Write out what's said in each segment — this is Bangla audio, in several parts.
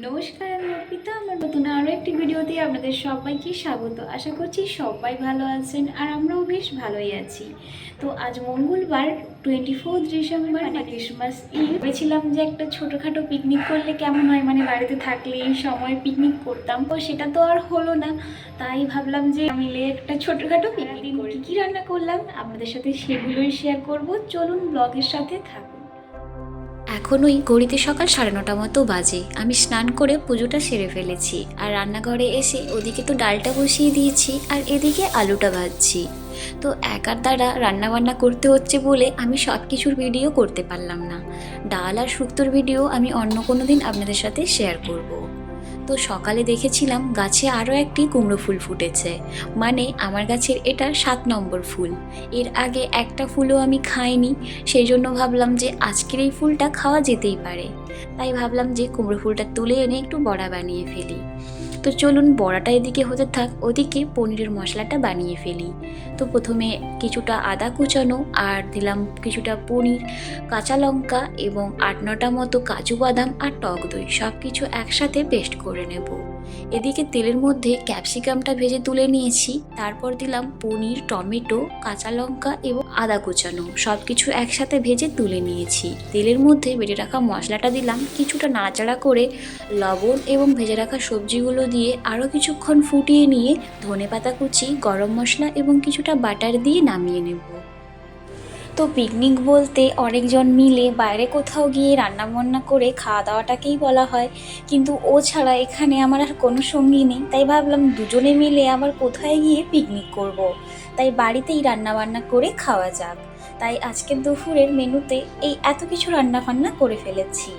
নমস্কার, আমি অর্পিতা। আমার নতুন আরও একটি ভিডিওতে আপনাদের সবাইকে স্বাগত। আশা করছি সবাই ভালো আছেন আর আমরাও বেশ ভালোই আছি। তো আজ মঙ্গলবার 24 ডিসেম্বর মানে ক্রিসমাস ইভ। ভেবেছিলাম যে একটা ছোটোখাটো পিকনিক করলে কেমন হয়, মানে বাড়িতে থাকলে এই সময় পিকনিক করতাম, তো সেটা তো আর হলো না। তাই ভাবলাম যে মিলে একটা ছোটোখাটো পিকনিক করি। কী রান্না করলাম আপনাদের সাথে সেগুলোই শেয়ার করব। চলুন ব্লগের সাথে থাকুন। এখন ওই ঘড়িতে সকাল 9:30 মতো বাজে। আমি স্নান করে পুজোটা সেরে ফেলেছি আর রান্নাঘরে এসে ওদিকে তো ডালটা বসিয়ে দিয়েছি আর এদিকে আলুটা ভাজছি। তো একার দ্বারা রান্নাবান্না করতে হচ্ছে বলে আমি সব কিছুর ভিডিও করতে পারলাম না। ডাল আর শুক্তোর ভিডিও আমি অন্য কোনো দিন আপনাদের সাথে শেয়ার করব। তো সকালে দেখেছিলাম গাছে আরও একটি কুমড়ো ফুল ফুটেছে, মানে আমার গাছের এটা 7 নম্বর ফুল। এর আগে একটা ফুলও আমি খাইনি, সেই জন্য ভাবলাম যে আজকের এই ফুলটা খাওয়া যেতেই পারে। তাই ভাবলাম যে কুমড়ো ফুলটা তুলে এনে একটু বড়া বানিয়ে ফেলি। তো চলুন বড়াটা এদিকে হতে থাক, ওদিকে পনিরের মশলাটা বানিয়ে ফেলি। তো প্রথমে কিছুটা আদা কুচানো আর দিলাম কিছুটা পনির, কাঁচা লঙ্কা এবং 8-9টা মতো কাজু বাদাম আর টক দই, সব কিছু একসাথে পেস্ট করে নেব। এদিকে তেলের মধ্যে ক্যাপসিকামটা ভেজে তুলে নিয়েছি, তারপর দিলাম পনির, টমেটো, কাঁচা লঙ্কা এবং আদা কুচানো, সব কিছু একসাথে ভেজে তুলে নিয়েছি। তেলের মধ্যে বেটে রাখা মশলাটা দিলাম, কিছুটা নাড়াচাড়া করে লবণ এবং ভেজে রাখা সবজিগুলো দিয়ে আরও কিছুক্ষণ ফুটিয়ে নিয়ে ধনেপাতা কুচি, গরম মশলা এবং কিছুটা বাটার দিয়ে নামিয়ে নেব। তো পিকনিক বলতে অনেকজন মিলে বাইরে কোথাও গিয়ে রান্নাবান্না করে খাওয়া দাওয়াটাকেই বলা হয়, কিন্তু ও ছাড়া এখানে আমার আর কোনো সঙ্গী নেই। তাই ভাবলাম দুজনে মিলে আবার কোথায় গিয়ে পিকনিক করব। তাই বাড়িতেই রান্নাবান্না করে খাওয়া যাক। তাই আজকের দুপুরের মেনুতে এই এত কিছু রান্নাবান্না করে ফেলেছি।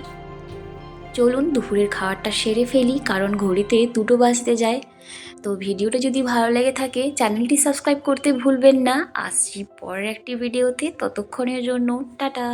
চলুন দুপুরের খাবারটা সেরে ফেলি, কারণ ঘড়িতে 2টো বাজতে যায়। তো ভিডিওটা যদি ভালো লেগে থাকে চ্যানেলটি সাবস্ক্রাইব করতে ভুলবেন না। আসছি পরের একটি ভিডিওতে, ততক্ষণের জন্য টাটা।